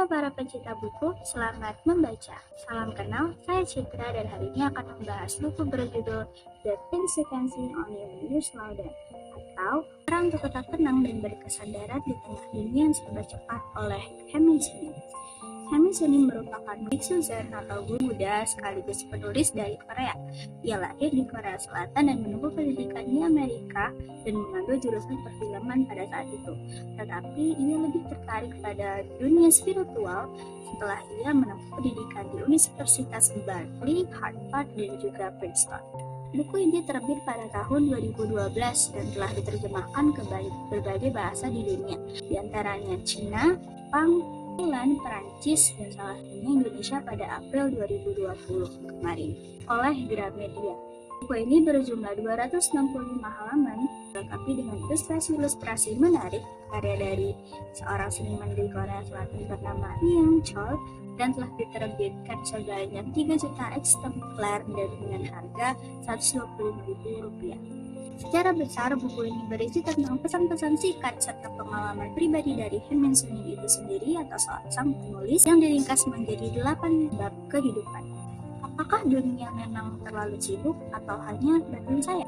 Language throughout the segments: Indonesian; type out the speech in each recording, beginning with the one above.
para pencinta buku, selamat membaca. Salam kenal, saya Citra dan hari ini akan membahas buku berjudul The 10 Seconds on Your News Louder atau Cara untuk Tetap Tenang dan Berkesadaran di Tengah Dunia yang Serba Cepat oleh Haemin Sunim. Haemin Sunim merupakan biksu Zen atau guru Buddha sekaligus penulis dari Korea. Ia lahir di Korea Selatan dan menempuh pendidikan di Amerika dan mengambil jurusan perfilman pada saat itu. Tetapi ia lebih tertarik pada dunia spiritual setelah ia menempuh pendidikan di Universitas Berkeley, Harvard, dan juga Princeton. Buku ini terbit pada tahun 2012 dan telah diterjemahkan ke berbagai bahasa di dunia, diantaranya Cina, Jepang, Thailand, Perancis, dan salah satunya Indonesia pada April 2020 kemarin oleh Gramedia. Buku ini berjumlah 265 halaman, dilengkapi dengan ilustrasi-ilustrasi menarik karya dari seorang seniman di Korea Selatan bernama Hyang Chol dan telah diterbitkan sebanyak 3 juta eksemplar dan dengan harga Rp125.000. Secara besar, buku ini berisi tentang pesan-pesan singkat serta pengalaman pribadi dari Haemin Sunim itu sendiri atau sang penulis yang diringkas menjadi 8 bab kehidupan. Apakah dunia memang terlalu sibuk atau hanya batin saya?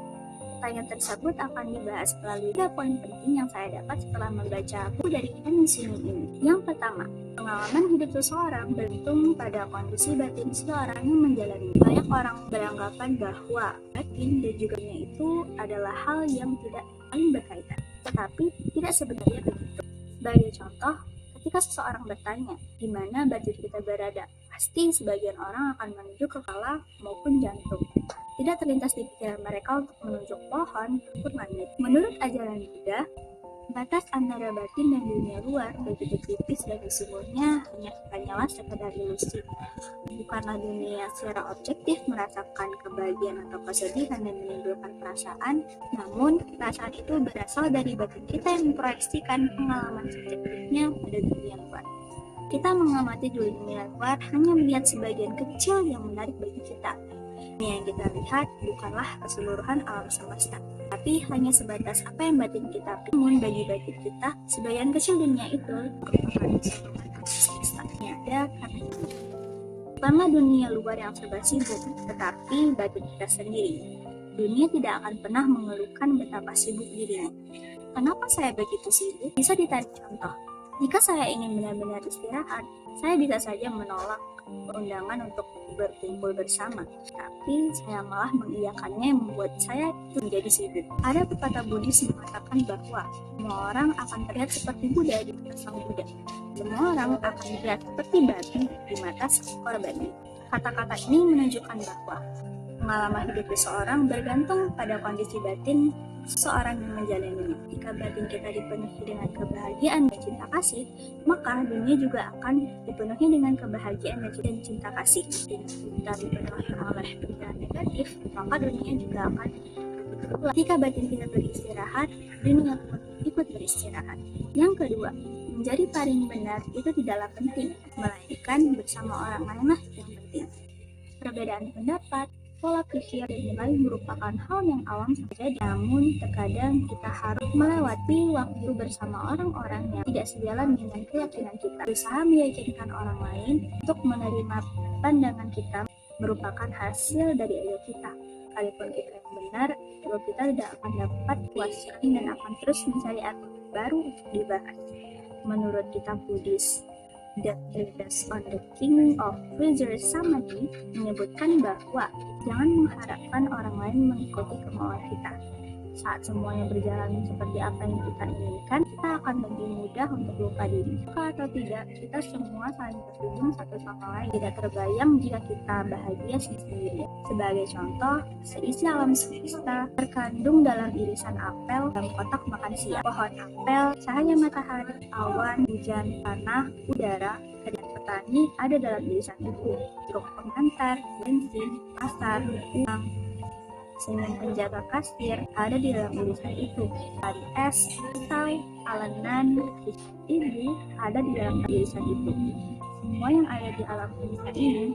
Pertanyaan tersebut akan dibahas melalui 3 poin penting yang saya dapat setelah membaca buku dari Haemin Sunim ini. Yang pertama, pengalaman hidup seseorang bergantung pada kondisi batin seseorang yang menjalani. Banyak orang beranggapan bahwa batin dan juga dunia itu adalah hal yang tidak saling berkaitan, tetapi tidak sebenarnya begitu. Sebagai contoh, ketika seseorang bertanya, di mana batin kita berada, pasti sebagian orang akan menunjuk ke kepala maupun jantung. Tidak terlintas di pikiran mereka untuk menunjuk pohon maupun langit. Menurut ajaran Buddha, batas antara batin dan dunia luar begitu tipis dan sesungguhnya hanyalah sekedar ilusi. Bukanlah dunia secara objektif merasakan kebahagiaan atau kesedihan dan menimbulkan perasaan, namun perasaan itu berasal dari batin kita yang memproyeksikan pengalaman subjektifnya pada dunia luar. Kita mengamati dunia luar hanya melihat sebagian kecil yang menarik bagi kita. Dunia yang kita lihat bukanlah keseluruhan alam semesta, tapi hanya sebatas apa yang batin kita namun bagi batin kita, sebagian kecil dunia itu merupakan keseluruhan semestanya ada karena itu. Bukanlah dunia luar yang serba sibuk, tetapi batin kita sendiri. Dunia tidak akan pernah mengeluhkan betapa sibuk dirinya. Kenapa saya begitu sibuk? Bisa ditarik contoh. Jika saya ingin benar-benar istirahat, saya bisa saja menolak undangan untuk berkumpul bersama, tapi saya malah mengiyakannya yang membuat saya menjadi sibuk. Ada pepatah Buddhis mengatakan bahwa semua orang akan terlihat seperti Buddha di mata sang Buddha. Semua orang akan terlihat seperti batu di mata seekor babi. Kata-kata ini menunjukkan bahwa pengalaman hidup seseorang bergantung pada kondisi batin seseorang yang menjalaninya. Jika batin kita dipenuhi dengan kebahagiaan dan cinta kasih, maka dunia juga akan dipenuhi dengan kebahagiaan dan cinta kasih. Jika kita dipenuhi oleh pikiran negatif, maka dunia juga akan berubah. Jika batin kita beristirahat, dunia pun ikut beristirahat. Yang kedua, menjadi paling benar itu tidaklah penting, melainkan bersama orang lainlah yang penting. Perbedaan pendapat, pola pikir dan nilai merupakan hal yang awam saja, namun terkadang kita harus melewati waktu bersama orang-orang yang tidak sejalan dengan keyakinan kita. Berusaha meyakinkan orang lain untuk menerima pandangan kita merupakan hasil dari ego kita. Sekalipun kita yang benar, ego kita tidak akan dapat puaskan dan akan terus mencari argumen baru untuk dibahas. Menurut kitab Buddhis, The Treatise on the King of Pleasure Samadhi menyebutkan bahwa jangan mengharapkan orang lain mengikuti kemauan kita. Saat semuanya berjalan seperti apa yang kita inginkan, kita akan lebih mudah untuk lupa diri. Suka atau tidak, kita semua saling terhubung satu sama lain. Tidak terbayang jika kita bahagia sendiri. Sebagai contoh, seisi alam semesta terkandung dalam irisan apel dalam kotak makan siang. Pohon apel, cahaya matahari, awan, hujan, tanah, udara, dan petani ada dalam irisan itu. Truk pengantar, bensin, pasar, uang, senyum penjaga kasir ada di dalam irisan itu. Tari es, pisau, alenan, ibu ada di dalam irisan itu. Semua yang ada di alam irisan ini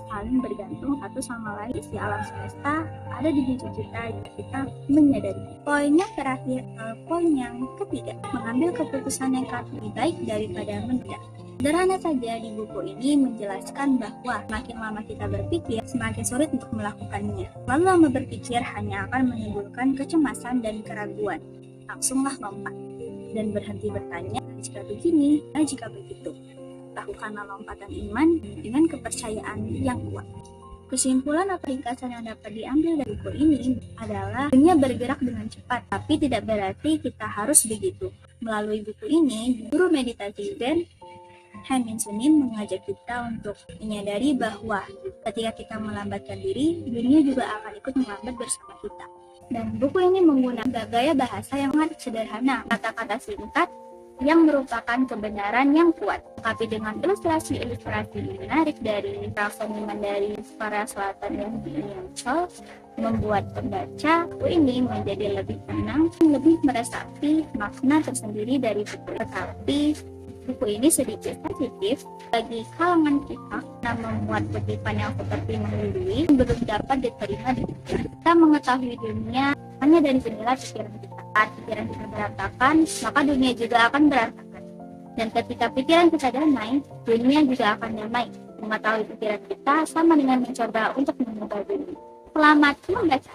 saling bergantung satu sama lain. Isi alam semesta ada di diri kita yang kita menyadari. Poin yang terakhir, poin yang ketiga, mengambil keputusan yang lebih baik daripada menunda. Sederhana saja, di buku ini menjelaskan bahwa semakin lama kita berpikir, semakin sulit untuk melakukannya. Terlalu lama berpikir hanya akan menimbulkan kecemasan dan keraguan. Langsunglah lompat dan berhenti bertanya, jika begini, jika begitu. Lakukanlah lompatan iman dengan kepercayaan yang kuat. Kesimpulan atau ringkasan yang dapat diambil dari buku ini adalah dunia bergerak dengan cepat, tapi tidak berarti kita harus begitu. Melalui buku ini, guru meditasi Zen Haemin Sunim mengajak kita untuk menyadari bahwa ketika kita melambatkan diri, dunia juga akan ikut melambat bersama kita. Dan buku ini menggunakan gaya bahasa yang sangat sederhana, kata-kata singkat yang merupakan kebenaran yang kuat, tapi dengan ilustrasi-ilustrasi menarik dari seniman dari Korea Selatan yang Sol, membuat pembaca buku ini menjadi lebih tenang, lebih meresapi makna tersendiri dari buku. Tetapi buku ini sedikit sensitif bagi kalangan kita karena memuat kutipan yang seperti menggurui belum dapat diterima di pikiran. Kita mengetahui dunia hanya dari jendela pikiran kita. Saat pikiran kita berantakan, maka dunia juga akan berantakan. Dan ketika pikiran kita damai, dunia juga akan damai. Mengetahui pikiran kita sama dengan mencoba untuk mengubah dunia. Selamat membaca.